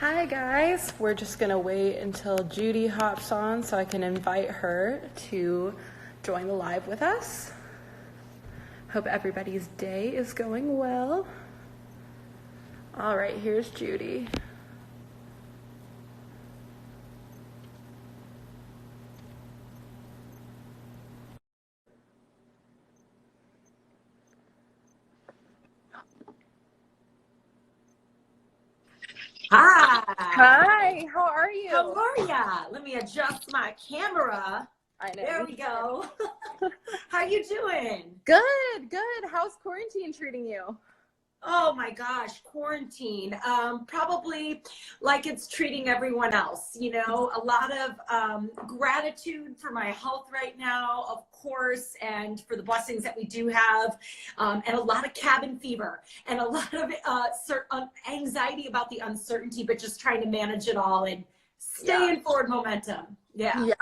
Hi guys, we're just gonna wait until Judi hops on so I can invite her to join the live with us. Hope everybody's day is going well. All right, here's Judi. Hi. Hi, how are you? How are ya? Let me adjust my camera. I know. There we go. How you doing? Good, good. How's quarantine treating you? Oh my gosh, quarantine. Probably like it's treating everyone else. You know, a lot of gratitude for my health right now, of course, and for the blessings that we do have, and a lot of cabin fever and a lot of anxiety about the uncertainty, but just trying to manage it all and stay in forward momentum. Yeah.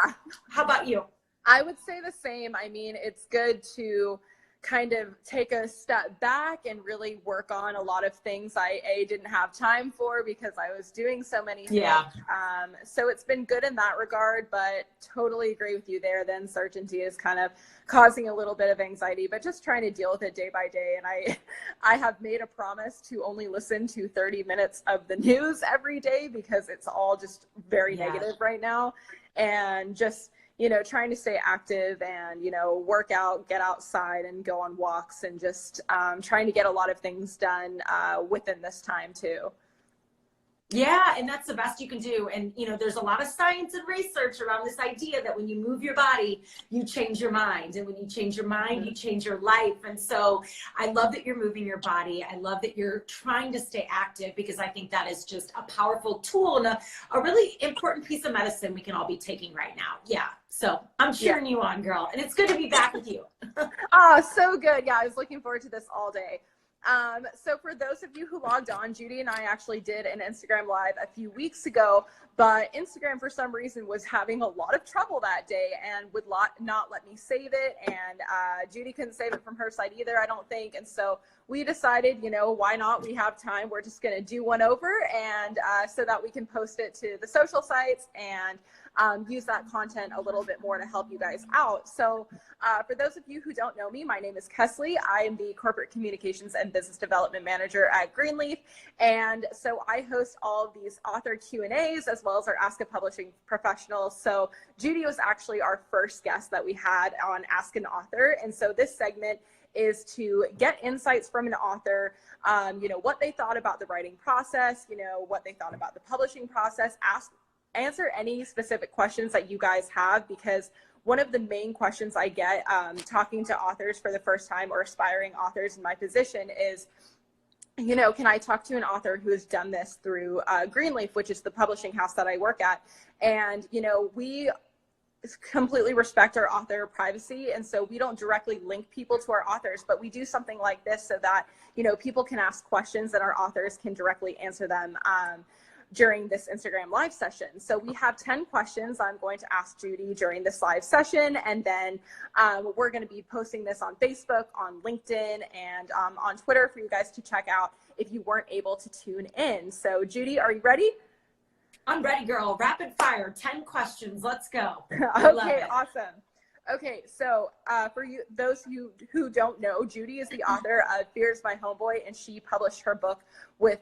How about you? I would say the same. I mean, it's good to kind of take a step back and really work on a lot of things I didn't have time for because I was doing so many things. So it's been good in that regard, but totally agree with you there. The uncertainty is kind of causing a little bit of anxiety, but just trying to deal with it day by day. And I have made a promise to only listen to 30 minutes of the news every day because it's all just very negative right now. And just, you know, trying to stay active and, you know, work out, get outside and go on walks and just trying to get a lot of things done within this time too. Yeah, and that's the best you can do. And, you know, there's a lot of science and research around this idea that when you move your body, you change your mind. And when you change your mind, you change your life. And so I love that you're moving your body. I love that you're trying to stay active because I think that is just a powerful tool and a really important piece of medicine we can all be taking right now. Yeah. So I'm cheering you on, girl. And it's good to be back with you. Oh, so good. Yeah, I was looking forward to this all day. So for those of you who logged on, Judi and I actually did an Instagram live a few weeks ago, but Instagram for some reason was having a lot of trouble that day and would not let me save it. And Judi couldn't save it from her side either, I don't think. And so we decided, you know, why not? We have time. We're just going to do one over and so that we can post it to the social sites and use that content a little bit more to help you guys out. So for those of you who don't know me, my name is Kesley. I am the Corporate Communications and Business Development Manager at Greenleaf. And so I host all of these author Q&As as well as our Ask a Publishing Professional. So Judi was actually our first guest that we had on Ask an Author. And so this segment is to get insights from an author, you know, what they thought about the writing process, you know, what they thought about the publishing process, answer any specific questions that you guys have, because one of the main questions I get talking to authors for the first time or aspiring authors in my position is, you know, can I talk to an author who has done this through Greenleaf, which is the publishing house that I work at? And, you know, we completely respect our author privacy. And so we don't directly link people to our authors, but we do something like this so that, you know, people can ask questions and our authors can directly answer them during this Instagram live session. So we have 10 questions I'm going to ask Judi during this live session. And then we're going to be posting this on Facebook, on LinkedIn, and on Twitter for you guys to check out if you weren't able to tune in. So Judi, are you ready? I'm ready, girl. Rapid fire, 10 questions. Let's go. Okay, awesome. Okay, so for you, those who don't know, Judi is the author of Fear's My Homeboy, and she published her book with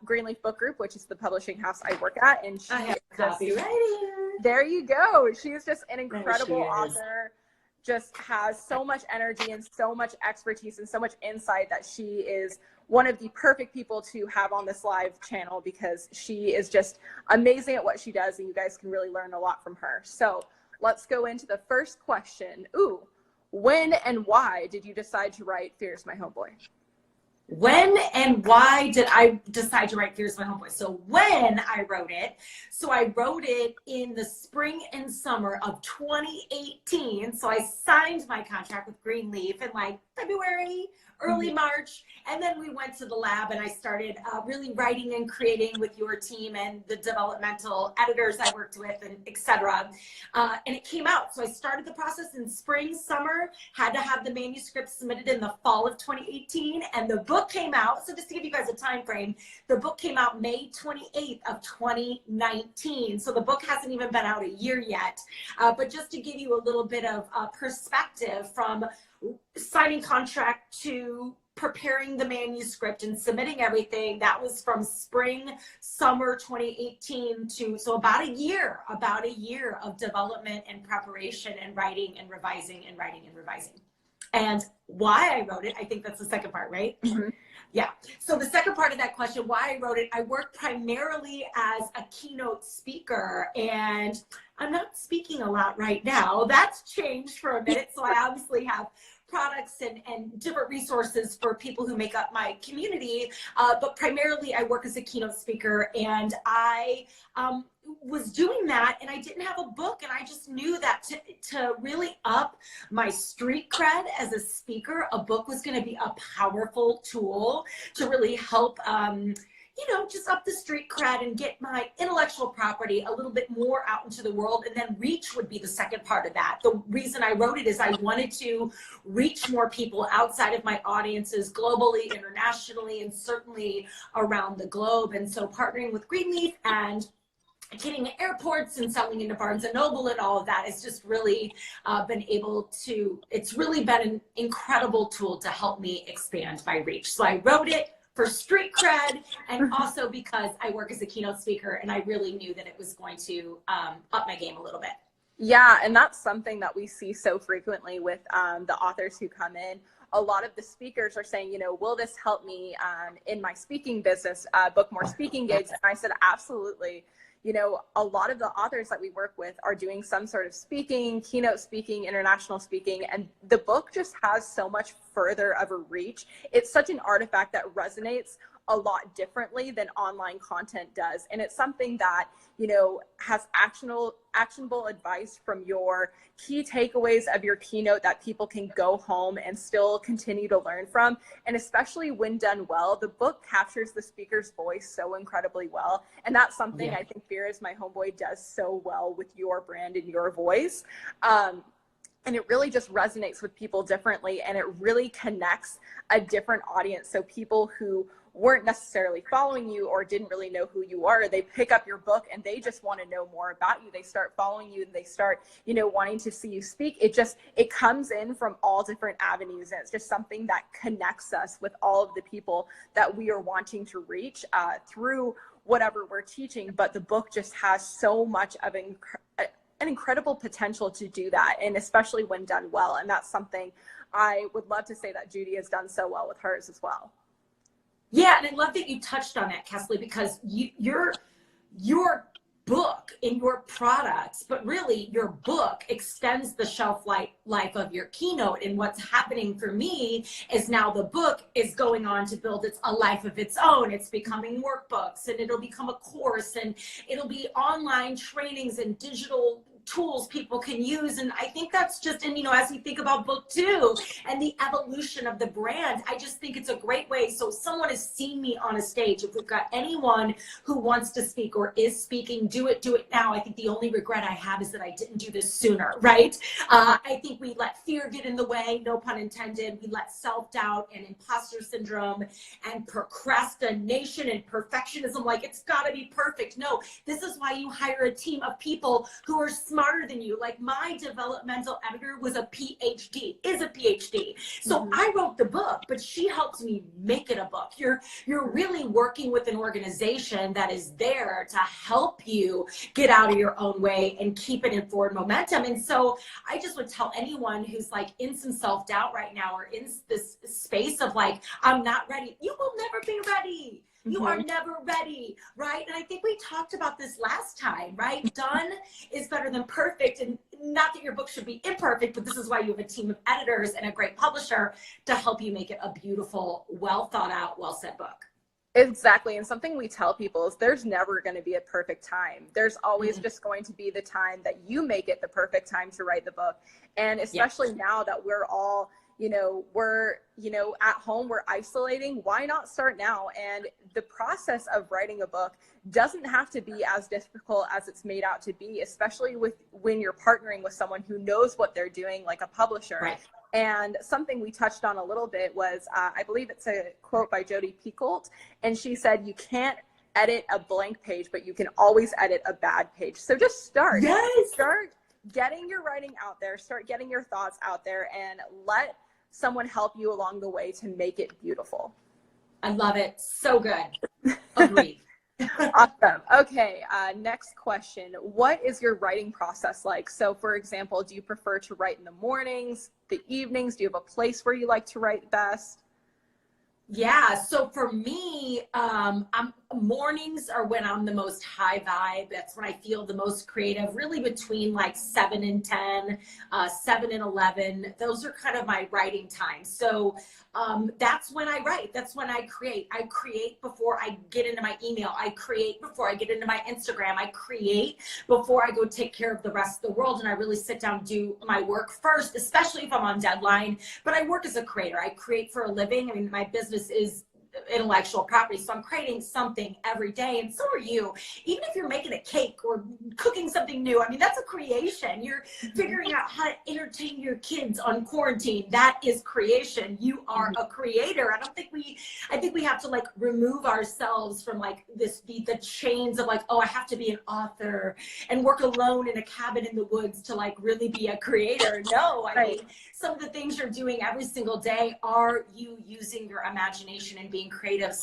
Greenleaf Book Group, which is the publishing house I work at. And she I have a copy right here. There you go. She's just an incredible author. Just has so much energy and so much expertise and so much insight that she is one of the perfect people to have on this live channel because she is just amazing at what she does, and you guys can really learn a lot from her. So let's go into the first question. Ooh, when and why did you decide to write Fear's My Homeboy? When and why did I decide to write Fear's My Homeboy? So when I wrote it in the spring and summer of 2018. So I signed my contract with Greenleaf in like February, early March. And then we went to the lab and I started really writing and creating with your team and the developmental editors I worked with and et cetera. And it came out. So I started the process in spring, summer, had to have the manuscript submitted in the fall of 2018. And the book came out. So just to give you guys a time frame, the book came out May 28th of 2019. So the book hasn't even been out a year yet. But just to give you a little bit of perspective from signing contract to preparing the manuscript and submitting everything, that was from spring, summer 2018 to, so about a year of development and preparation and writing and revising and writing and revising. And why I wrote it, I think that's the second part, right? Mm-hmm. Yeah. So the second part of that question, why I wrote it, I work primarily as a keynote speaker, and I'm not speaking a lot right now. That's changed for a minute. So I obviously have products and different resources for people who make up my community. But primarily I work as a keynote speaker, and I was doing that, and I didn't have a book, and I just knew that to really up my street cred as a speaker, a book was going to be a powerful tool to really help you know, just up the street cred and get my intellectual property a little bit more out into the world. And then reach would be the second part of that. The reason I wrote it is I wanted to reach more people outside of my audiences globally, internationally, and certainly around the globe. And so partnering with Greenleaf and getting airports and selling into Barnes and Noble and all of that has just really been able to, it's really been an incredible tool to help me expand my reach. So I wrote it for street cred, and also because I work as a keynote speaker, and I really knew that it was going to up my game a little bit. Yeah, and that's something that we see so frequently with the authors who come in. A lot of the speakers are saying, you know, will this help me in my speaking business, book more speaking gigs? And I said, absolutely. You know, a lot of the authors that we work with are doing some sort of speaking, keynote speaking, international speaking, and the book just has so much further of a reach. It's such an artifact that resonates a lot differently than online content does. And it's something that, you know, has actionable advice from your key takeaways of your keynote that people can go home and still continue to learn from. And especially when done well, the book captures the speaker's voice so incredibly well. And that's something I think Fear, my homeboy, does so well with your brand and your voice. And it really just resonates with people differently, and it really connects a different audience. So people who weren't necessarily following you or didn't really know who you are, they pick up your book and they just want to know more about you. They start following you and they start, you know, wanting to see you speak. It comes in from all different avenues, and it's just something that connects us with all of the people that we are wanting to reach through whatever we're teaching. But the book just has so much of an incredible potential to do that, and especially when done well. And that's something I would love to say that Judi has done so well with hers as well. Yeah, and I love that you touched on it, Kesley, because your book and your products, but really your book extends the shelf life of your keynote. And what's happening for me is now the book is going on to build a life of its own. It's becoming workbooks, and it'll become a course, and it'll be online trainings and digital tools people can use. And I think that's just, and you know, as we think about book 2 and the evolution of the brand, I just think it's a great way. So someone has seen me on a stage. If we've got anyone who wants to speak or is speaking, do it now. I think the only regret I have is that I didn't do this sooner, right? I think we let fear get in the way, no pun intended. We let self-doubt and imposter syndrome and procrastination and perfectionism, like it's got to be perfect. No, this is why you hire a team of people who are smarter than you. Like my developmental editor was a PhD, is a PhD. So I wrote the book, but she helped me make it a book. You're really working with an organization that is there to help you get out of your own way and keep it in forward momentum. And so I just would tell anyone who's like in some self-doubt right now, or in this space of like, I'm not ready. You will never be ready. You are never ready, right? And I think we talked about this last time, right? Done is better than perfect. And not that your book should be imperfect, but this is why you have a team of editors and a great publisher to help you make it a beautiful, well thought out, well said book. Exactly. And something we tell people is there's never going to be a perfect time. There's always just going to be the time that you make it the perfect time to write the book. And especially now that we're all, we're, at home, we're isolating. Why not start now? And the process of writing a book doesn't have to be as difficult as it's made out to be, especially when you're partnering with someone who knows what they're doing, like a publisher. Right. And something we touched on a little bit was, I believe it's a quote by Judi, and she said, you can't edit a blank page, but you can always edit a bad page. So just start. Yes. Start getting your writing out there, start getting your thoughts out there, and let someone help you along the way to make it beautiful. I love it. So good. Agreed. Awesome. Okay. Next question. What is your writing process like? So for example, do you prefer to write in the mornings, the evenings? Do you have a place where you like to write best? Yeah. So for me, mornings are when I'm the most high vibe. That's when I feel the most creative, really between like 7 and 10, 7 and 11. Those are kind of my writing times. So that's when I write. That's when I create. I create before I get into my email. I create before I get into my Instagram. I create before I go take care of the rest of the world. And I really sit down and do my work first, especially if I'm on deadline. But I work as a creator. I create for a living. I mean, my business is intellectual property, so I'm creating something every day, and so are you. Even if you're making a cake or cooking something new, I mean, that's a creation. You're figuring out how to entertain your kids on quarantine. That is creation. You are a creator. I think we have to like remove ourselves from like the chains of like, oh, I have to be an author and work alone in a cabin in the woods to like really be a creator. No, I mean, some of the things you're doing every single day are you using your imagination and being creative,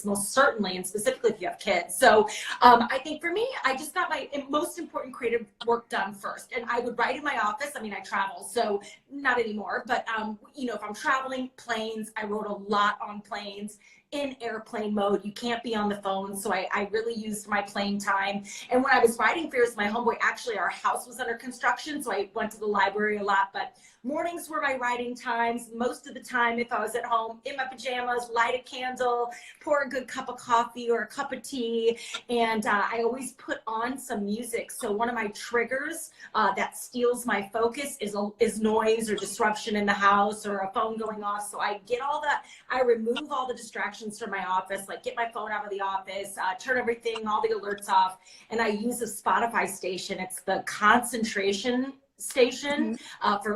most certainly, and specifically if you have kids. So I think for me, I just got my most important creative work done first. And I would write in my office. I mean, I travel, so not anymore, but if I'm traveling, planes, I wrote a lot on planes. In airplane mode, you can't be on the phone, so I really used my plane time. And when I was writing Fears, my homeboy, actually our house was under construction, so I went to the library a lot. But mornings were my writing times. Most of the time, if I was at home in my pajamas, light a candle, pour a good cup of coffee or a cup of tea, and I always put on some music. So one of my triggers that steals my focus is noise or disruption in the house or a phone going off. So I remove all the distractions from my office, like get my phone out of the office, turn everything, all the alerts off, and I use a Spotify station. It's the concentration station.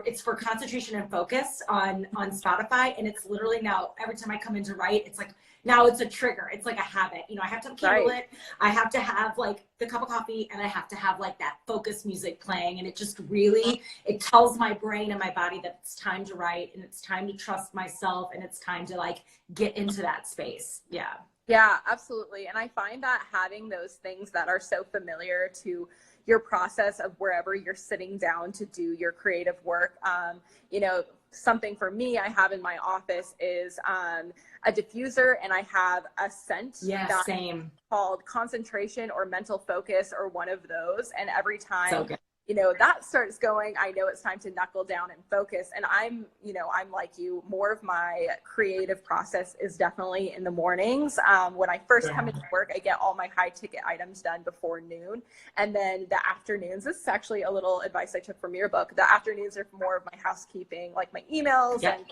It's for concentration and focus on Spotify, and it's literally now every time I come in to write, it's like now it's a trigger. It's like a habit. I have to have candle lit. I have to have like the cup of coffee, and I have to have like that focus music playing, and it just really, it tells my brain and my body that it's time to write, and it's time to trust myself, and it's time to like get into that space. Yeah, absolutely. And I find that having those things that are so familiar to your process of wherever you're sitting down to do your creative work, something for me I have in my office is a diffuser, and I have a scent same called concentration or mental focus, or one of those. And every time so good. That starts going, I know it's time to knuckle down and focus. And I'm like you, more of my creative process is definitely in the mornings. When I first come into work, I get all my high ticket items done before noon. And then the afternoons, this is actually a little advice I took from your book. The afternoons are more of my housekeeping, like my emails and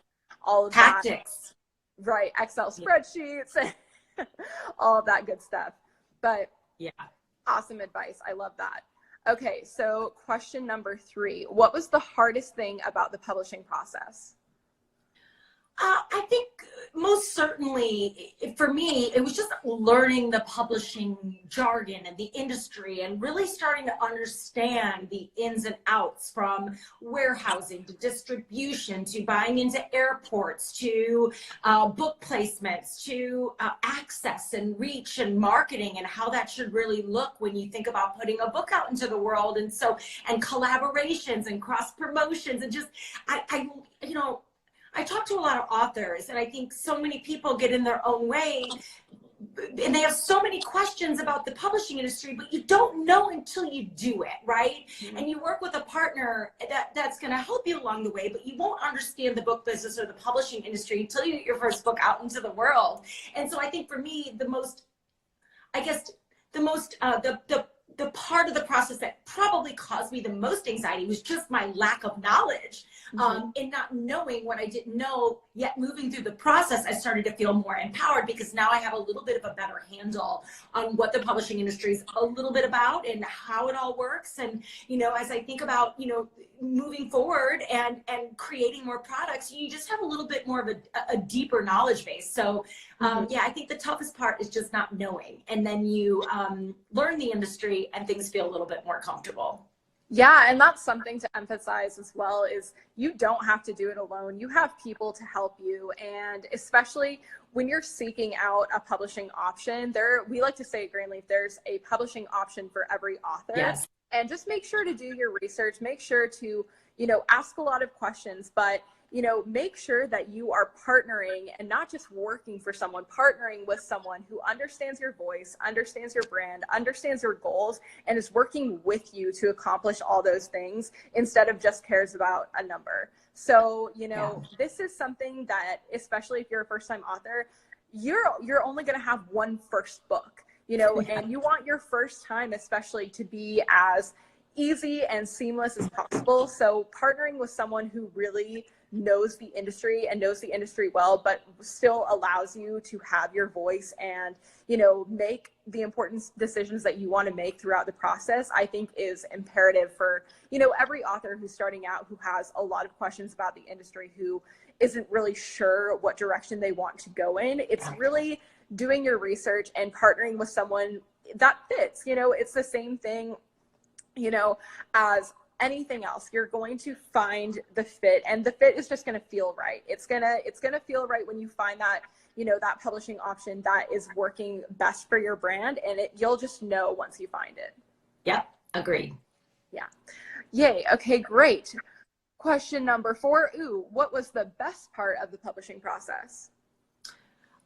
all of tactics. That. Right. Excel spreadsheets and all of that good stuff. But awesome advice. I love that. Okay, so question number 3. What was the hardest thing about the publishing process? I think most certainly for me, it was just learning the publishing jargon and the industry, and really starting to understand the ins and outs, from warehousing to distribution to buying into airports to book placements to access and reach and marketing, and how that should really look when you think about putting a book out into the world. And collaborations and cross promotions, and just I talk to a lot of authors, and I think so many people get in their own way, and they have so many questions about the publishing industry, but you don't know until you do it, right? Mm-hmm. And you work with a partner that's going to help you along the way, but you won't understand the book business or the publishing industry until you get your first book out into the world. And so I think for me, the the part of the process that probably caused me the most anxiety was just my lack of knowledge, and not knowing what I didn't know. Yet moving through the process, I started to feel more empowered because now I have a little bit of a better handle on what the publishing industry is a little bit about and how it all works. And, you know, as I think about, you know, moving forward and creating more products, you just have a little bit more of a deeper knowledge base. So yeah, I think the toughest part is just not knowing. And then you learn the industry and things feel a little bit more comfortable. Yeah, and that's something to emphasize as well, is you don't have to do it alone. You have people to help you. And especially when you're seeking out a publishing option, we like to say at Greenleaf, there's a publishing option for every author. Yes. And just make sure to do your research, make sure to, you know, ask a lot of questions, but, you know, make sure that you are partnering and not just working for someone, partnering with someone who understands your voice, understands your brand, understands your goals, and is working with you to accomplish all those things instead of just cares about a number. So, you know, this is something that, especially if you're a first-time author, you're only going to have one first book. You know, and you want your first time especially to be as easy and seamless as possible. So partnering with someone who really knows the industry and knows the industry well, but still allows you to have your voice and, you know, make the important decisions that you want to make throughout the process, I think is imperative for, you know, every author who's starting out, who has a lot of questions about the industry, who isn't really sure what direction they want to go in. It's really doing your research and partnering with someone that fits. You know, it's the same thing, you know, as anything else. You're going to find the fit, and the fit is just going to feel right. It's going to feel right when you find that, you know, that publishing option that is working best for your brand, and you'll just know once you find it. Yep. Agreed. Yeah. Yay. Okay, great. Question number 4. What was the best part of the publishing process?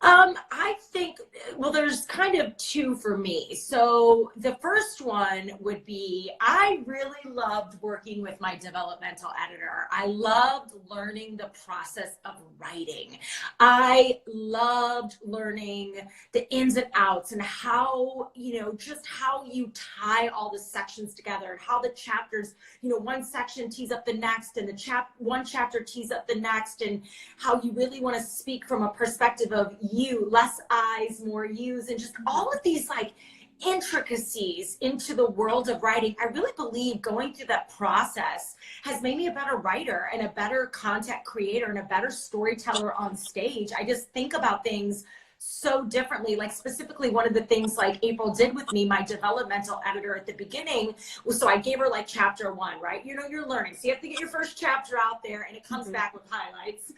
I think, well, there's kind of 2 for me. So the first one would be, I really loved working with my developmental editor. I loved learning the process of writing. I loved learning the ins and outs and how, you know, just how you tie all the sections together and how the chapters, you know, one section tees up the next and one chapter tees up the next, and how you really want to speak from a perspective of you, less I's, more U's, and just all of these like intricacies into the world of writing. I really believe going through that process has made me a better writer and a better content creator and a better storyteller on stage. I just think about things so differently. Like specifically, one of the things like April did with me, my developmental editor at the beginning, was, so I gave her like chapter 1, right? You know, you're learning. So you have to get your first chapter out there and it comes back with highlights.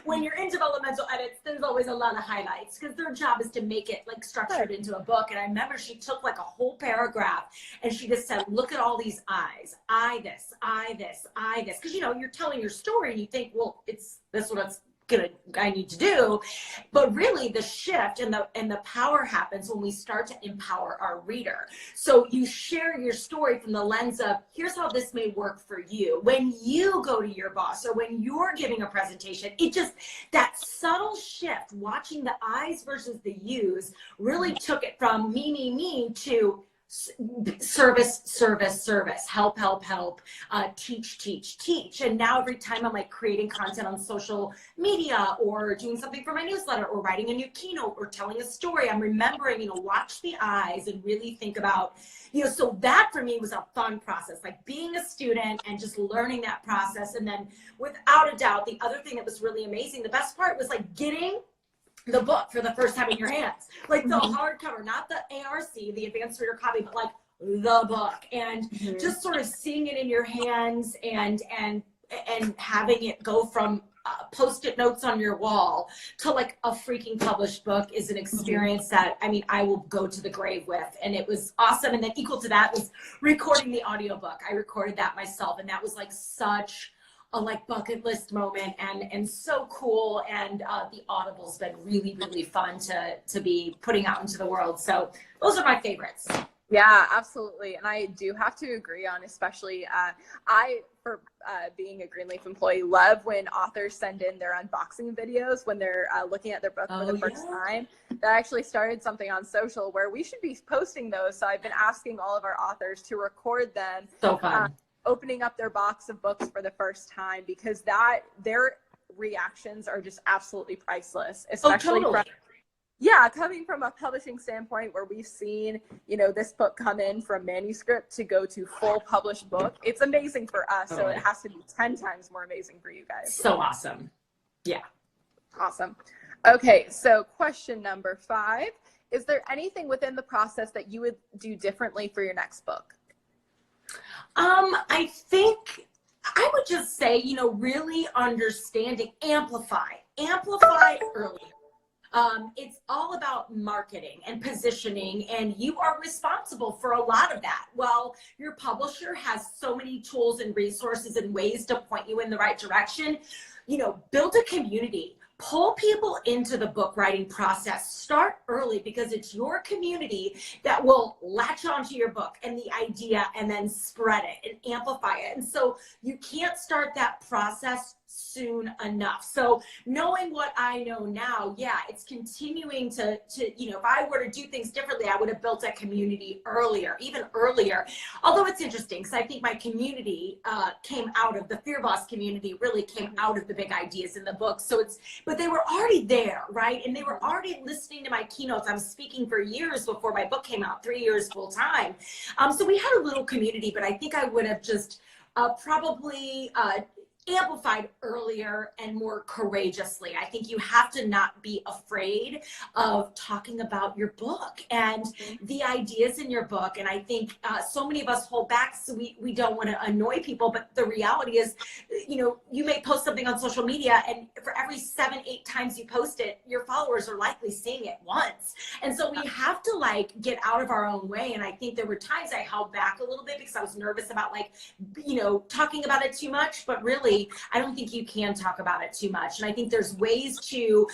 When you're in developmental edits, there's always a lot of highlights because their job is to make it like structured into a book. And I remember she took like a whole paragraph and she just said, look at all these I's, I this, I this, I this. Because, you know, you're telling your story and you think, well, that's what I need to do. But really the shift and the power happens when we start to empower our reader. So you share your story from the lens of, here's how this may work for you. When you go to your boss or when you're giving a presentation, that subtle shift, watching the I's versus the U's, really took it from me to service, help, teach. And now every time I'm like creating content on social media or doing something for my newsletter or writing a new keynote or telling a story, I'm remembering, you know, watch the I's and really think about, you know, so that for me was a fun process, like being a student and just learning that process. And then without a doubt, the other thing that was really amazing, the best part was like getting the book for the first time in your hands, like the hardcover, not the ARC, the advanced reader copy, but like the book, and just sort of seeing it in your hands and having it go from post-it notes on your wall to like a freaking published book is an experience that, I mean, I will go to the grave with. And it was awesome. And then equal to that was recording the audiobook. I recorded that myself, and that was like such a like bucket list moment and so cool. And the Audible's been really, really fun to be putting out into the world. So those are my favorites. Yeah, absolutely. And I do have to agree on, especially for being a Greenleaf employee, love when authors send in their unboxing videos when they're looking at their book for the first time. That actually started something on social where we should be posting those. So I've been asking all of our authors to record them. So fun. Opening up their box of books for the first time, because their reactions are just absolutely priceless, especially coming from a publishing standpoint where we've seen, this book come in from manuscript to go to full published book. It's amazing for us. So it has to be 10 times more amazing for you guys. So awesome. Yeah. Awesome. Okay. So question number 5, is there anything within the process that you would do differently for your next book? I think I would just say, really understanding, amplify early. It's all about marketing and positioning, and you are responsible for a lot of that. Well, your publisher has so many tools and resources and ways to point you in the right direction. Build a community. Pull people into the book writing process. Start early, because it's your community that will latch onto your book and the idea and then spread it and amplify it. And so you can't start that process soon enough. So knowing what I know now, it's continuing to if I were to do things differently, I would have built a community even earlier. Although it's interesting, because I think my community came out of the Fear Boss community, really came out of the big ideas in the book. But they were already there, right? And they were already listening to my keynotes. I was speaking for years before my book came out, 3 years full time. So we had a little community, but I think I would have just probably amplified earlier and more courageously. I think you have to not be afraid of talking about your book and the ideas in your book. And I think so many of us hold back, so we don't want to annoy people. But the reality is, you may post something on social media, and for every 7-8 times you post it, your followers are likely seeing it once. And so we have to get out of our own way. And I think there were times I held back a little bit because I was nervous about talking about it too much, but really, I don't think you can talk about it too much. And I think there's ways to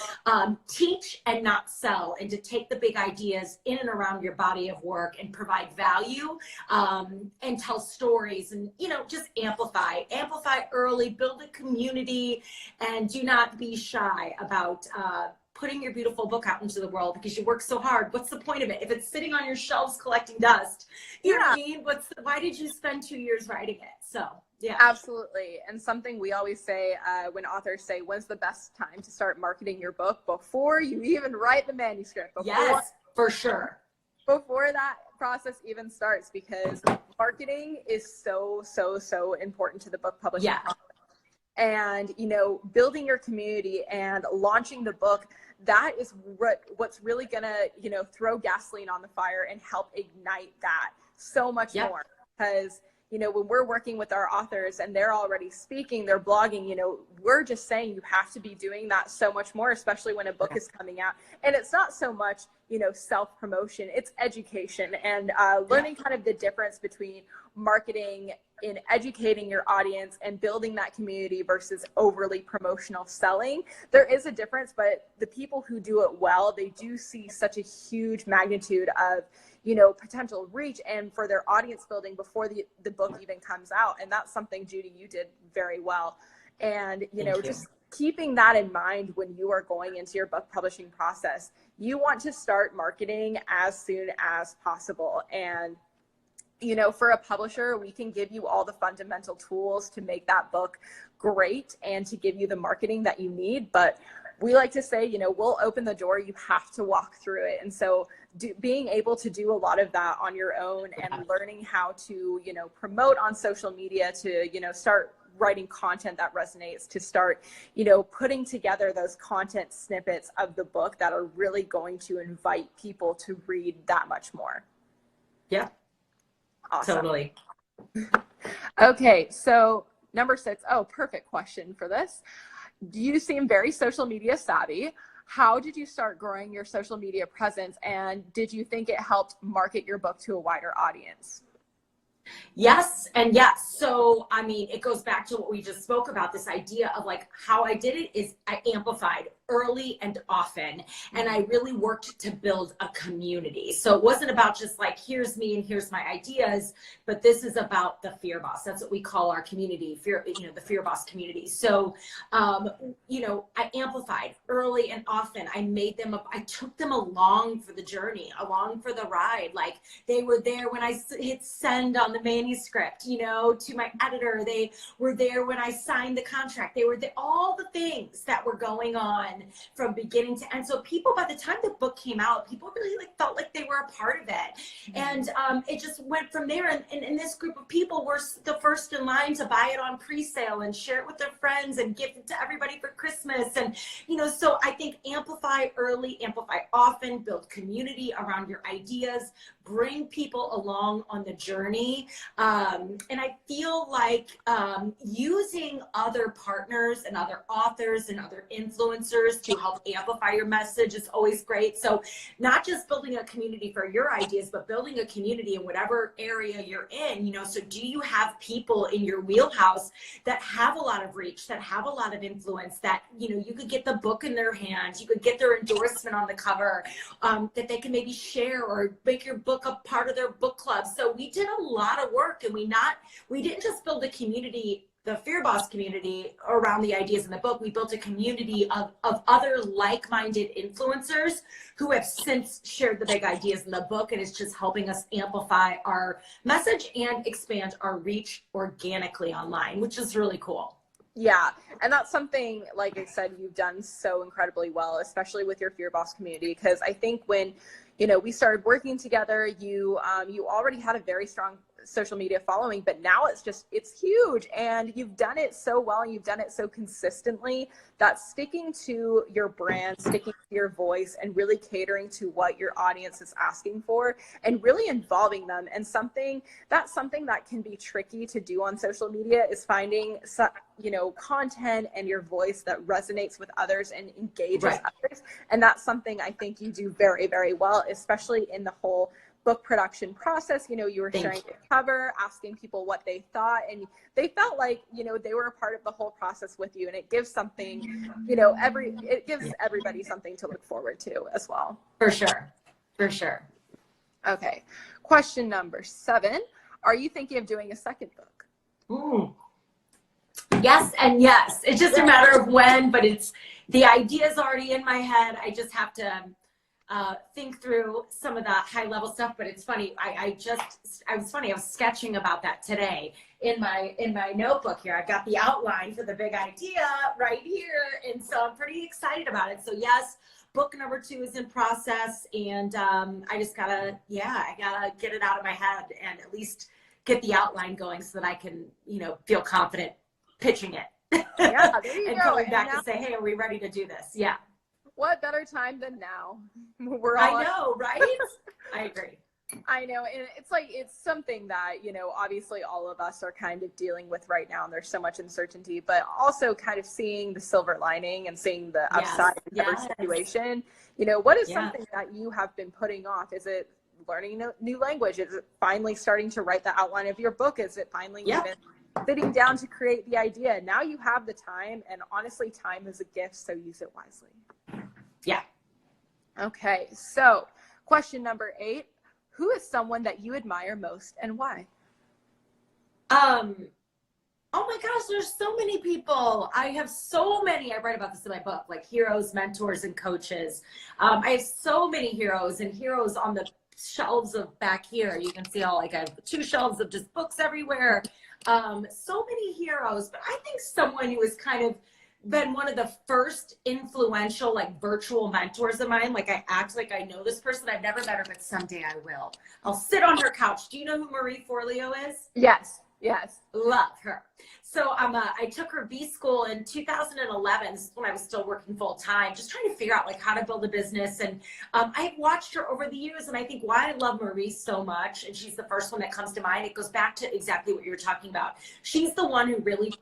teach and not sell, and to take the big ideas in and around your body of work and provide value and tell stories, and, just amplify early, build a community, and do not be shy about putting your beautiful book out into the world, because you work so hard. What's the point of it if it's sitting on your shelves collecting dust? You know what I mean? Why did you spend 2 years writing it? So yeah, absolutely. And something we always say when authors say, when's the best time to start marketing your book? Before you even write the manuscript. Yes, for sure. Before that process even starts, because marketing is so important to the book publishing process. And building your community and launching the book, that is what's really gonna throw gasoline on the fire and help ignite that so much more. Because when we're working with our authors and they're already speaking, they're blogging, we're just saying you have to be doing that so much more, especially when a book is coming out. And it's not so much self-promotion, it's education and learning kind of the difference between marketing in educating your audience and building that community versus overly promotional selling. There is a difference, but the people who do it well, they do see such a huge magnitude of potential reach and for their audience building before the book even comes out. And that's something, Judi, you did very well. And just keeping that in mind when you are going into your book publishing process, you want to start marketing as soon as possible. And for a publisher, we can give you all the fundamental tools to make that book great and to give you the marketing that you need. But we like to say, we'll open the door, you have to walk through it. And so being able to do a lot of that on your own and learning how to, promote on social media, to, start writing content that resonates, to start, putting together those content snippets of the book that are really going to invite people to read that much more. Yeah. Awesome. Totally. Okay, so number 6. Oh, perfect question for this. You seem very social media savvy. How did you start growing your social media presence, and did you think it helped market your book to a wider audience? Yes and yes. So, it goes back to what we just spoke about, this idea of how I did it is I amplified early and often. And I really worked to build a community. So it wasn't about just like, here's me and here's my ideas, but this is about the Fear Boss. That's what we call our community, the Fear Boss community. So, I amplified early and often. I took them along for the journey, along for the ride. Like they were there when I hit send on the manuscript, to my editor. They were there when I signed the contract. They were there, all the things that were going on from beginning to end. So people, by the time the book came out, people really felt like they were a part of it. And it just went from there. And this group of people were the first in line to buy it on pre-sale and share it with their friends and give it to everybody for Christmas. And, so I think amplify early, amplify often, build community around your ideas, bring people along on the journey. And I feel like using other partners and other authors and other influencers to help amplify your message is always great. So not just building a community for your ideas, but building a community in whatever area you're in, so do you have people in your wheelhouse that have a lot of reach, that have a lot of influence, that, you could get the book in their hands, you could get their endorsement on the cover, that they can maybe share or make your book a part of their book club. So we did a lot of work, and we didn't just build a community, the Fear Boss community, around the ideas in the book. We built a community of other like-minded influencers who have since shared the big ideas in the book, and it's just helping us amplify our message and expand our reach organically online, which is really cool. Yeah. And that's something, like I said, you've done so incredibly well, especially with your Fear Boss community. Because I think when, we started working together, you already had a very strong social media following, but now it's huge, and you've done it so well, and you've done it so consistently that sticking to your brand, sticking to your voice, and really catering to what your audience is asking for, and really involving them. And something that can be tricky to do on social media is finding content and your voice that resonates with others and engages others. And that's something I think you do very, very well, especially in the whole book production process. You were sharing the cover, asking people what they thought, and they felt like, they were a part of the whole process with you. And it gives something, it gives everybody something to look forward to as well. For sure. Okay. Question number 7. Are you thinking of doing a second book? Yes and yes. It's just a matter of when, but the idea's already in my head. I just have to think through some of the high level stuff. But it's funny, I was sketching about that today in my notebook here. I've got the outline for the big idea right here, and so I'm pretty excited about it. So yes, book number 2 is in process, and I just gotta get it out of my head and at least get the outline going so that I can feel confident pitching it. Yeah, there you and go. coming back and say, hey, are we ready to do this? Yeah. What better time than now? I know, right? I agree. I know. And it's something that, obviously all of us are kind of dealing with right now. And there's so much uncertainty, but also kind of seeing the silver lining and seeing the upside of every situation. What is something that you have been putting off? Is it learning a new language? Is it finally starting to write the outline of your book? Is it finally even sitting down to create the idea? Now you have the time, and honestly, time is a gift, so use it wisely. Yeah. Okay, so question number 8, who is someone that you admire most and why? Oh my gosh, there's so many people. I have so many. I write about this in my book, like heroes, mentors, and coaches. I have so many heroes on the shelves of back here. You can see I have 2 shelves of just books everywhere. So many heroes, but I think someone who has kind of been one of the first influential virtual mentors of mine. I act like I know this person. I've never met her, but someday I will. I'll sit on her couch. Do you know who Marie Forleo is? Yes. Love her. So I took her B school in 2011. This is when I was still working full time, just trying to figure out how to build a business. And I've watched her over the years, and I think why I love Marie so much, and she's the first one that comes to mind, it goes back to exactly what you were talking about. She's the one who really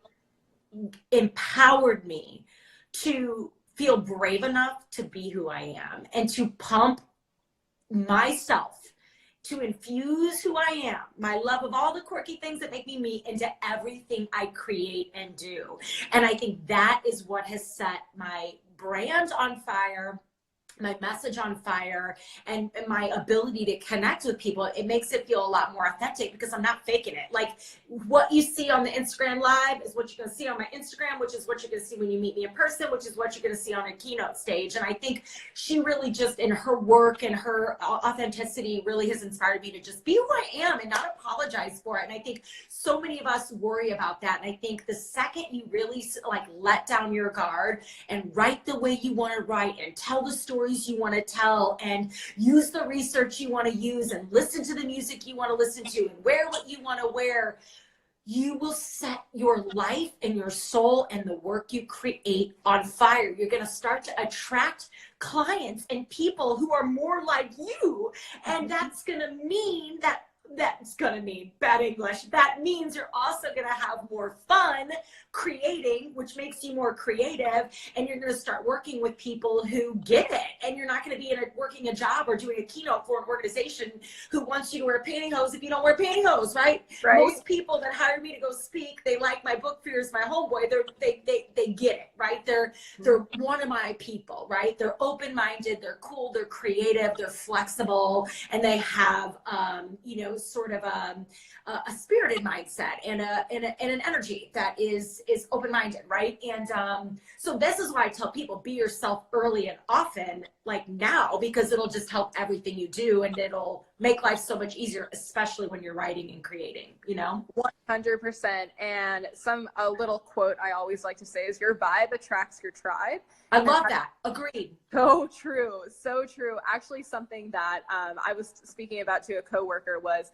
empowered me to feel brave enough to be who I am and to pump myself, to infuse who I am, my love of all the quirky things that make me me, into everything I create and do. And I think that is what has set my brand on fire, my message on fire, and my ability to connect with people, it makes it feel a lot more authentic because I'm not faking it. Like what you see on the Instagram live is what you're going to see on my Instagram, which is what you're going to see when you meet me in person, which is what you're going to see on a keynote stage. And I think she really just, in her work and her authenticity, really has inspired me to just be who I am and not apologize for it. And I think so many of us worry about that. And I think the second you really like let down your guard and write the way you want to write and tell the stories you want to tell and use the research you want to use and listen to the music you want to listen to and wear what you want to wear, you will set your life and your soul and the work you create on fire. You're going to start to attract clients and people who are more like you. And that's going to mean bad English. That means you're also going to have more fun creating, which makes you more creative. And you're going to start working with people who get it. And you're not going to be working a job or doing a keynote for an organization who wants you to wear pantyhose if you don't wear pantyhose, right? Most people that hire me to go speak, they like my book, Fear's My Homeboy. They get it, right? They're one of my people, right? They're open-minded, they're cool, they're creative, they're flexible, and they have, sort of a spirited mindset and an energy that is open-minded, right? And so this is why I tell people, be yourself early and often, like now, because it'll just help everything you do, and it'll make life so much easier, especially when you're writing and creating, 100%. And a little quote I always like to say is, your vibe attracts your tribe. I love that. Agreed. So true. So true. Actually, something that I was speaking about to a coworker was,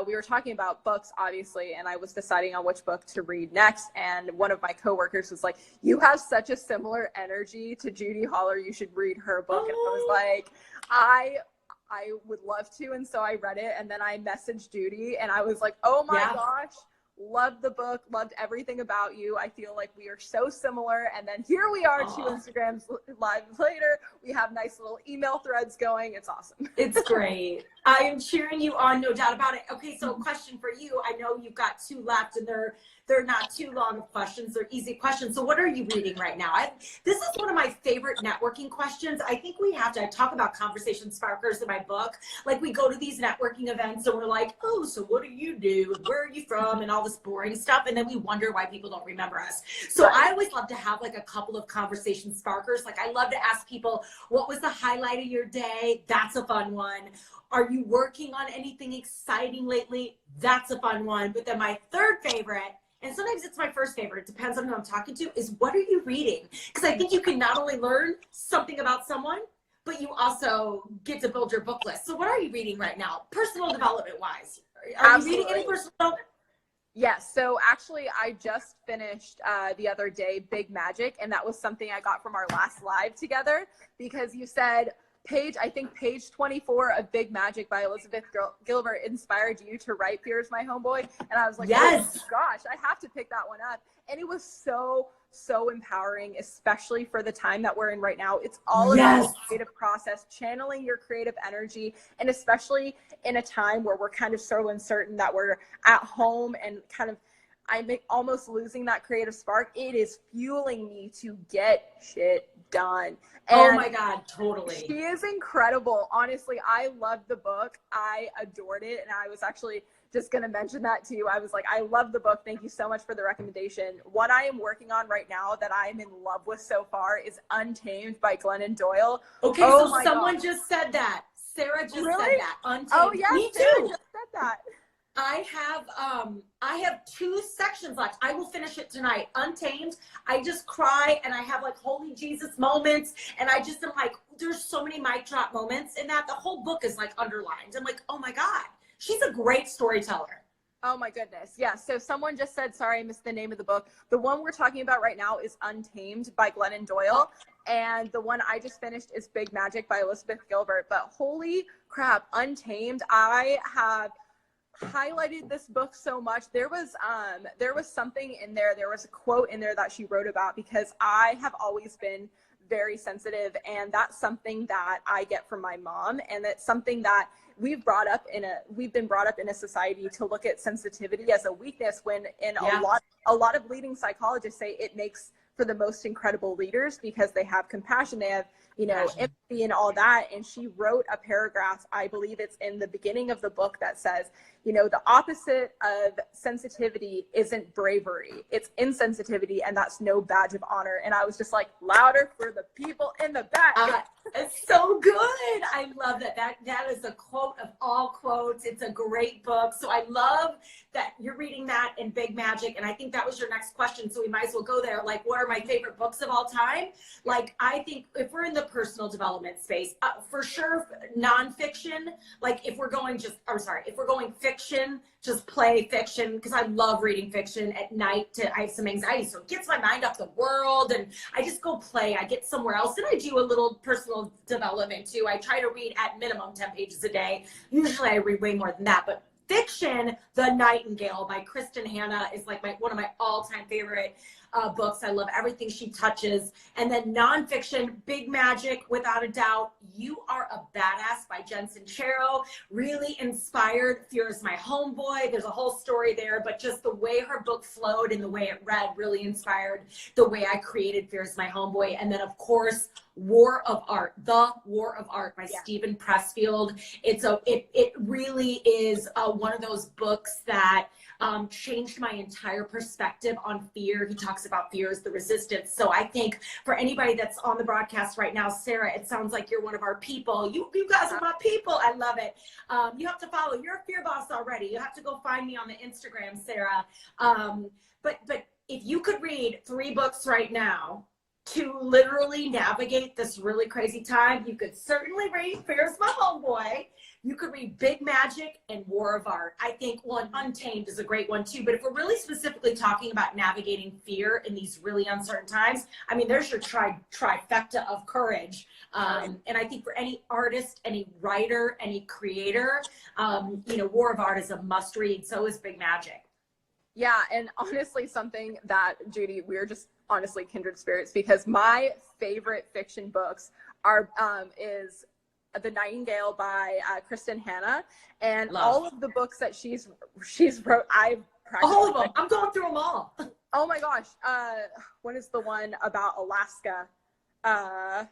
we were talking about books, obviously, and I was deciding on which book to read next. And one of my coworkers was like, you have such a similar energy to Judi Holler. You should read her book. And I was like, I would love to. And so I read it, and then I messaged Judi, and I was like, oh my gosh, loved the book, loved everything about you. I feel like we are so similar. And then here we are, 2 Instagrams live later. We have nice little email threads going. It's awesome. It's great. I am cheering you on, no doubt about it. Okay, so a question for you. I know you've got 2 left, and they're not too long of questions. They're easy questions. So what are you reading right now? This is one of my favorite networking questions. I think I talk about conversation sparkers in my book. Like, we go to these networking events and we're like, oh, so what do you do? Where are you from? And all this boring stuff. And then we wonder why people don't remember us. So I always love to have like a couple of conversation sparkers. Like, I love to ask people, what was the highlight of your day? That's a fun one. Are you working on anything exciting lately? That's a fun one. But then my third favorite, and sometimes it's my first favorite, it depends on who I'm talking to, is what are you reading? Because I think you can not only learn something about someone, but you also get to build your book list. So what are you reading right now, personal development wise? Are you reading any personal development? Yes. So actually, I just finished the other day, Big Magic, and that was something I got from our last live together, because you said, I think page 24 of Big Magic by Elizabeth Gilbert inspired you to write Fear's My Homeboy. And I was like, yes, oh gosh, I have to pick that one up. And it was so empowering, especially for the time that we're in right now. It's all about the creative process, channeling your creative energy, and especially in a time where we're kind of so uncertain that we're at home and kind of I'm almost losing that creative spark. It is fueling me to get shit done. And oh my God, totally. She is incredible. Honestly, I loved the book. I adored it. And I was actually just going to mention that to you. I was like, I love the book. Thank you so much for the recommendation. What I am working on right now that I'm in love with so far is Untamed by Glennon Doyle. Okay, so someone just said that. Sarah just said that. Untamed. Oh, yeah. Me Sarah too. just said that. I have 2 sections left. I will finish it tonight. Untamed. I just cry and I have like holy Jesus moments. And I just am like, there's so many mic drop moments in that. The whole book is like underlined. I'm like, oh my God, she's a great storyteller. Oh my goodness. Yeah. So someone just said, sorry, I missed the name of the book. The one we're talking about right now is Untamed by Glennon Doyle. And the one I just finished is Big Magic by Elizabeth Gilbert. But holy crap, Untamed. I have highlighted this book so much. There was something in there. There was a quote in there that she wrote about, because I have always been very sensitive, and that's something that I get from my mom, and it's something that we've been brought up in a society to look at sensitivity as a weakness, when in a lot of leading psychologists say it makes for the most incredible leaders because they have compassion, they have, you know, empathy and all that. And she wrote a paragraph, I believe it's in the beginning of the book, that says, you know, the opposite of sensitivity isn't bravery, it's insensitivity, and that's no badge of honor. And I was just like, louder for the people in the back. It's so good. I love that. That is a quote of all quotes. It's a great book. So I love that you're reading that in Big Magic. And I think that was your next question. So we might as well go there. Like, what are my favorite books of all time? Like, I think if we're in the personal development space, for sure, nonfiction, like if we're going fiction, just play fiction, because I love reading fiction at night. I have some anxiety, so it gets my mind off the world, and I just go play. I get somewhere else, and I do a little personal development too. I try to read at minimum 10 pages a day. Usually I read way more than that, but fiction, The Nightingale by Kristen Hanna is like one of my all-time favorite books. I love everything she touches. And then nonfiction, Big Magic, without a doubt. You Are a Badass by Jen Sincero. Really inspired. Fear is My Homeboy. There's a whole story there, but just the way her book flowed and the way it read really inspired the way I created Fear is My Homeboy. And then, of course, War of Art, The War of Art by Stephen Pressfield. It really is one of those books that changed my entire perspective on fear. He talks about fear as the resistance. So I think for anybody that's on the broadcast right now, Sarah, it sounds like you're one of our people. You guys are my people. I love it. You have to follow. You're a fear boss already. You have to go find me on the Instagram, Sarah. But if you could read 3 books right now to literally navigate this really crazy time, you could certainly read Fear is My Homeboy. You could read Big Magic and War of Art. I think Untamed is a great one too. But if we're really specifically talking about navigating fear in these really uncertain times, I mean, there's your trifecta of courage. And I think for any artist, any writer, any creator, you know, War of Art is a must read. So is Big Magic. Yeah, and honestly, something that, Judi, we're just honestly kindred spirits, because my favorite fiction books are is The Nightingale by Kristen Hanna, and all of the books that she's wrote, I've practiced all of them. I'm going through them all. Oh my gosh, what is the one about Alaska? I'm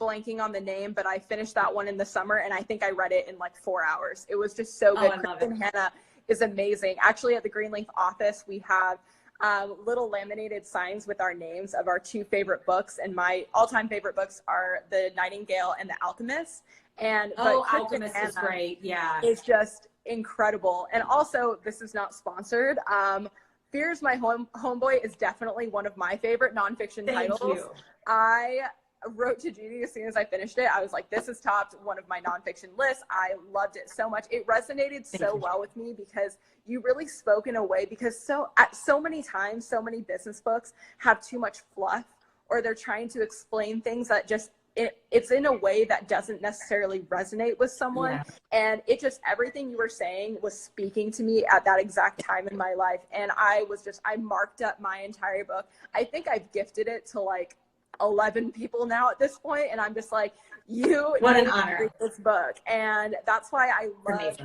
blanking on the name, but I finished that one in the summer, and I think I read it in like 4 hours. It was just so good. Kristen Hanna is amazing. Actually, at the Greenleaf office, we have little laminated signs with our names of our 2 favorite books, and my all-time favorite books are The Nightingale and The Alchemist. And Alchemist is great. Yeah, it's just incredible. And also, this is not sponsored. Fear is My Homeboy is definitely one of my favorite nonfiction titles. Thank you. I wrote to Judi as soon as I finished it. I was like, this has topped one of my nonfiction lists. I loved it so much. It resonated so well with me because you really spoke in a way, because so many times, so many business books have too much fluff, or they're trying to explain things that just, it's in a way that doesn't necessarily resonate with someone. Yeah. And it just, everything you were saying was speaking to me at that exact time in my life. And I marked up my entire book. I think I've gifted it to like 11 people now at this point, and I'm just like, what an honor, read this book. And that's why I love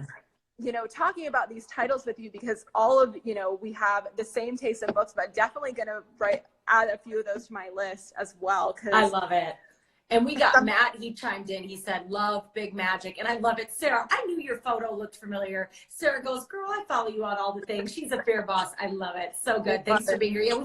you know, talking about these titles with you, because all of, you know, we have the same taste in books, but definitely gonna add a few of those to my list as well. I love it. And we got Matt, he chimed in, he said, love Big Magic. And I love it. Sarah, I knew your photo looked familiar. Sarah goes, girl, I follow you on all the things. She's a fear boss. I love it. So good. Thanks for being here. Yeah,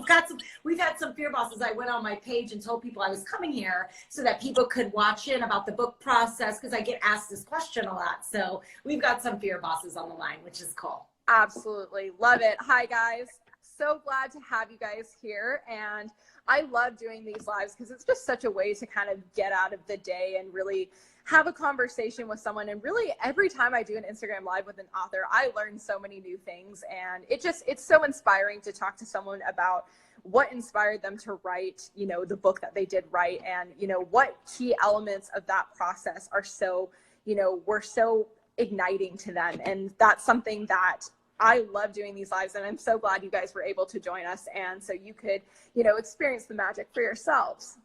we've had some fear bosses. I went on my page and told people I was coming here so that people could watch in about the book process, because I get asked this question a lot. So we've got some fear bosses on the line, which is cool. Absolutely. Love it. Hi, guys. So glad to have you guys here. And I love doing these lives because it's just such a way to kind of get out of the day and really have a conversation with someone. And really, every time I do an Instagram live with an author, I learn so many new things. And it's so inspiring to talk to someone about what inspired them to write, you know, the book that they did write, and, you know, what key elements of that process are so, you know, were so igniting to them. And that's something that I love doing these lives, and I'm so glad you guys were able to join us, and so you could, you know, experience the magic for yourselves.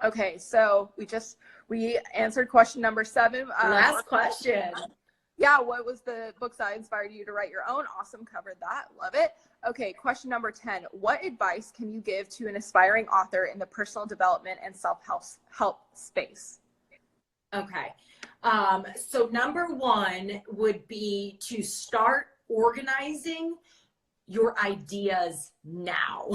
Okay, so we answered question number 7. Last question. Yeah, what was the books that inspired you to write your own? Awesome, covered that. Love it. Okay, question number 10. What advice can you give to an aspiring author in the personal development and self-help space? Okay. So number one would be to start organizing your ideas now.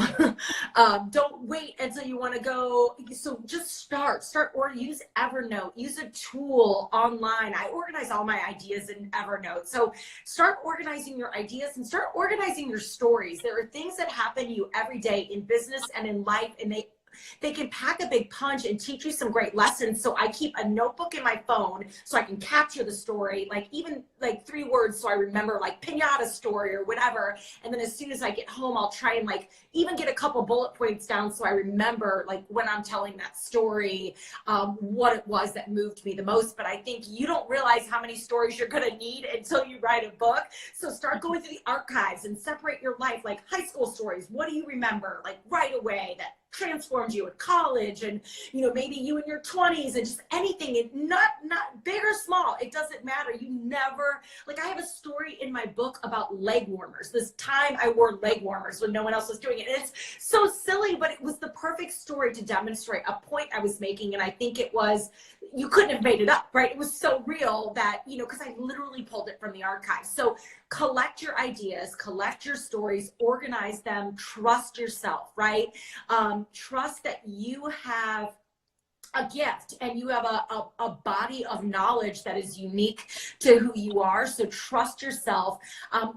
Don't wait until you want to go. So just start or use Evernote, use a tool online. I organize all my ideas in Evernote. So start organizing your ideas and start organizing your stories. There are things that happen to you every day in business and in life, and they can pack a big punch and teach you some great lessons. So I keep a notebook in my phone so I can capture the story, like even like 3 words so I remember, like pinata story or whatever. And then as soon as I get home, I'll try and like even get a couple bullet points down so I remember, like when I'm telling that story, what it was that moved me the most. But I think you don't realize how many stories you're going to need until you write a book. So start going through the archives and separate your life, like high school stories. What do you remember like right away that transformed you at college, and maybe you in your 20s, and just anything, and not big or small, it doesn't matter. You never, like, I have a story in my book about leg warmers, this time I wore leg warmers when no one else was doing it, and it's so silly, but it was the perfect story to demonstrate a point I was making. And I think it was, you couldn't have made it up, right? It was so real that, because I literally pulled it from the archives. So collect your ideas, collect your stories, organize them, trust yourself, right? Trust that you have a gift and you have a body of knowledge that is unique to who you are. So trust yourself.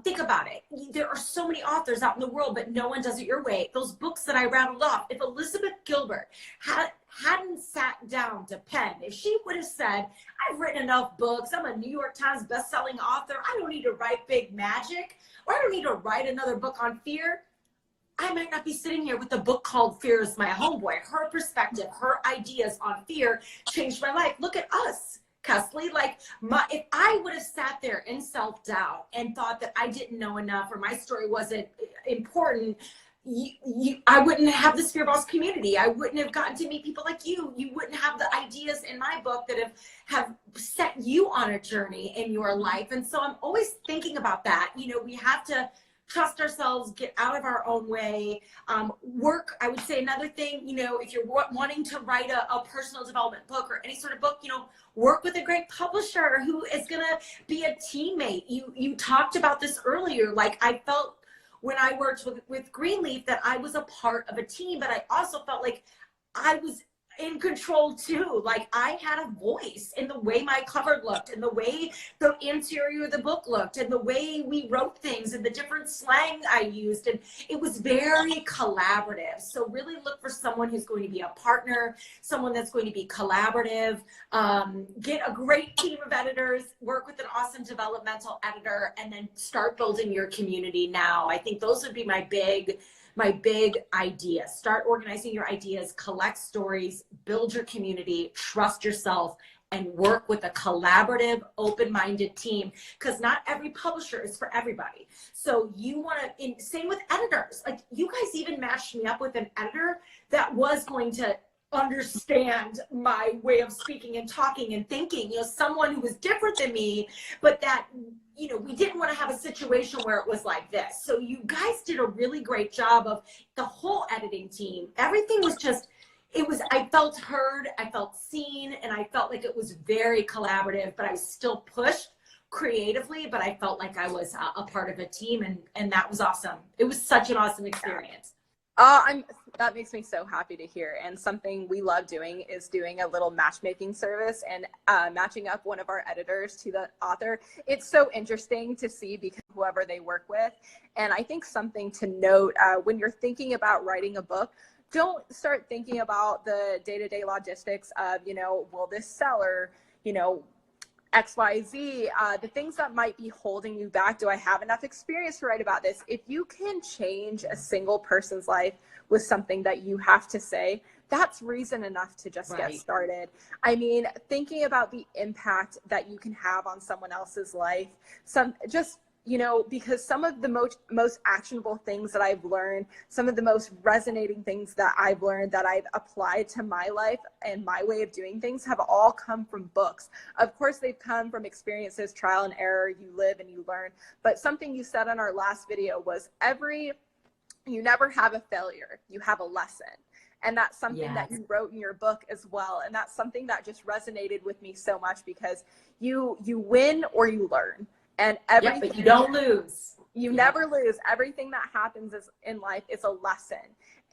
Think about it. There are so many authors out in the world, but no one does it your way. Those books that I rattled off, if Elizabeth Gilbert hadn't sat down to pen, if she would have said, I've written enough books, I'm a New York Times bestselling author, I don't need to write big magic, or I don't need to write another book on fear, I might not be sitting here with a book called Fear is My Homeboy. Her perspective, her ideas on fear changed my life. Look at us, Kesley. Like, if I would have sat there in self-doubt and thought that I didn't know enough or my story wasn't important, I wouldn't have this Fear Boss community. I wouldn't have gotten to meet people like you. You wouldn't have the ideas in my book that have set you on a journey in your life. And so I'm always thinking about that. We have to trust ourselves, get out of our own way, work. I would say another thing, if you're wanting to write a personal development book or any sort of book, work with a great publisher who is going to be a teammate. You talked about this earlier. Like, I felt when I worked with Greenleaf that I was a part of a team, but I also felt like I was in control too. Like, I had a voice in the way my cover looked, and the way the interior of the book looked, and the way we wrote things, and the different slang I used, and it was very collaborative. So really look for someone who's going to be a partner, someone that's going to be collaborative. Get a great team of editors, work with an awesome developmental editor, and then start building your community now. I think those would be my big idea. Start organizing your ideas, collect stories, build your community, trust yourself, and work with a collaborative, open-minded team, because not every publisher is for everybody. So you want to, same with editors. Like, you guys even matched me up with an editor that was going to understand my way of speaking and talking and thinking, someone who was different than me, but that, we didn't want to have a situation where it was like this. So you guys did a really great job of the whole editing team. Everything was just, I felt heard, I felt seen, and I felt like it was very collaborative, but I was still pushed creatively, but I felt like I was a part of a team, and that was awesome. It was such an awesome experience. That makes me so happy to hear. And something we love doing is doing a little matchmaking service and matching up one of our editors to the author. It's so interesting to see, because whoever they work with. And I think something to note when you're thinking about writing a book, don't start thinking about the day-to-day logistics of, will this sell, or, XYZ, the things that might be holding you back. Do I have enough experience to write about this? If you can change a single person's life with something that you have to say, that's reason enough to just get started. I mean, thinking about the impact that you can have on someone else's life, you know, because some of the most actionable things that I've learned, some of the most resonating things that I've learned that I've applied to my life and my way of doing things have all come from books. Of course, they've come from experiences, trial and error. You live and you learn. But something you said on our last video was you never have a failure, you have a lesson. And that's something that you wrote in your book as well. And that's something that just resonated with me so much, because you win or you learn. And everything, but you don't lose. You never lose. Everything that happens in life is a lesson.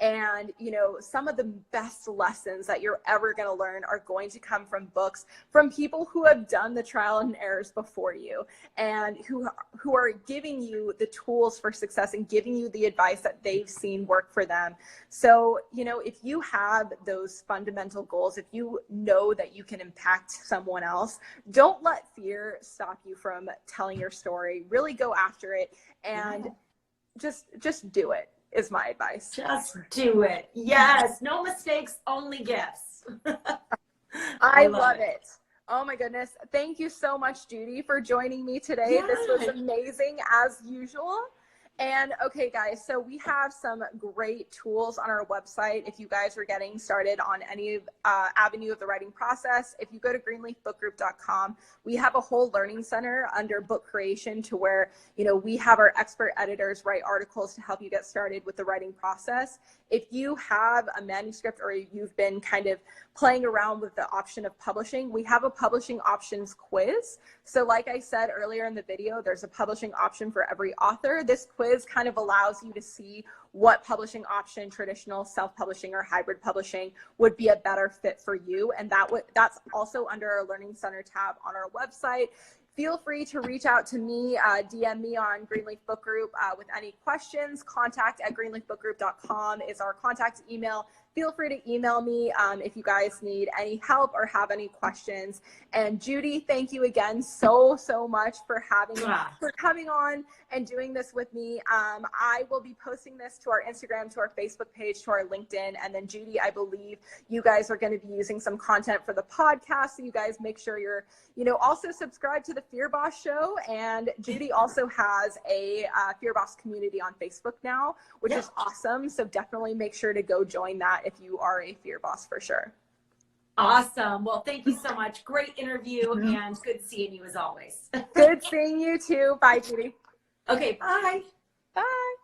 And, you know, some of the best lessons that you're ever going to learn are going to come from books, from people who have done the trial and errors before you, and who are giving you the tools for success and giving you the advice that they've seen work for them. So, you know, if you have those fundamental goals, if you know that you can impact someone else, don't let fear stop you from telling your story. Really go after it, and just do it. Is my advice. Just do it. Yes. No mistakes, only gifts. I love it. Oh my goodness. Thank you so much, Judi, for joining me today. Yes. This was amazing as usual. And okay, guys, so we have some great tools on our website. If you guys are getting started on any avenue of the writing process, if you go to greenleafbookgroup.com, we have a whole learning center under book creation, to where, you know, we have our expert editors write articles to help you get started with the writing process. If you have a manuscript, or you've been kind of playing around with the option of publishing, we have a publishing options quiz. So like I said earlier in the video, there's a publishing option for every author. This quiz kind of allows you to see what publishing option, traditional, self-publishing, or hybrid publishing, would be a better fit for you. And that's also under our Learning Center tab on our website. Feel free to reach out to me, DM me on Greenleaf Book Group with any questions. contact@greenleafbookgroup.com is our contact email. Feel free to email me if you guys need any help or have any questions. And Judi, thank you again so much for coming on and doing this with me. I will be posting this to our Instagram, to our Facebook page, to our LinkedIn. And then Judi, I believe you guys are going to be using some content for the podcast. So you guys make sure you're, you know, also subscribe to the Fear Boss Show. And Judi also has a Fear Boss community on Facebook now, which is awesome. So definitely make sure to go join that if you are a Fear Boss, for sure. Awesome. Well, thank you so much. Great interview, and good seeing you as always. Good seeing you too. Bye, Judi. Okay, bye. Bye.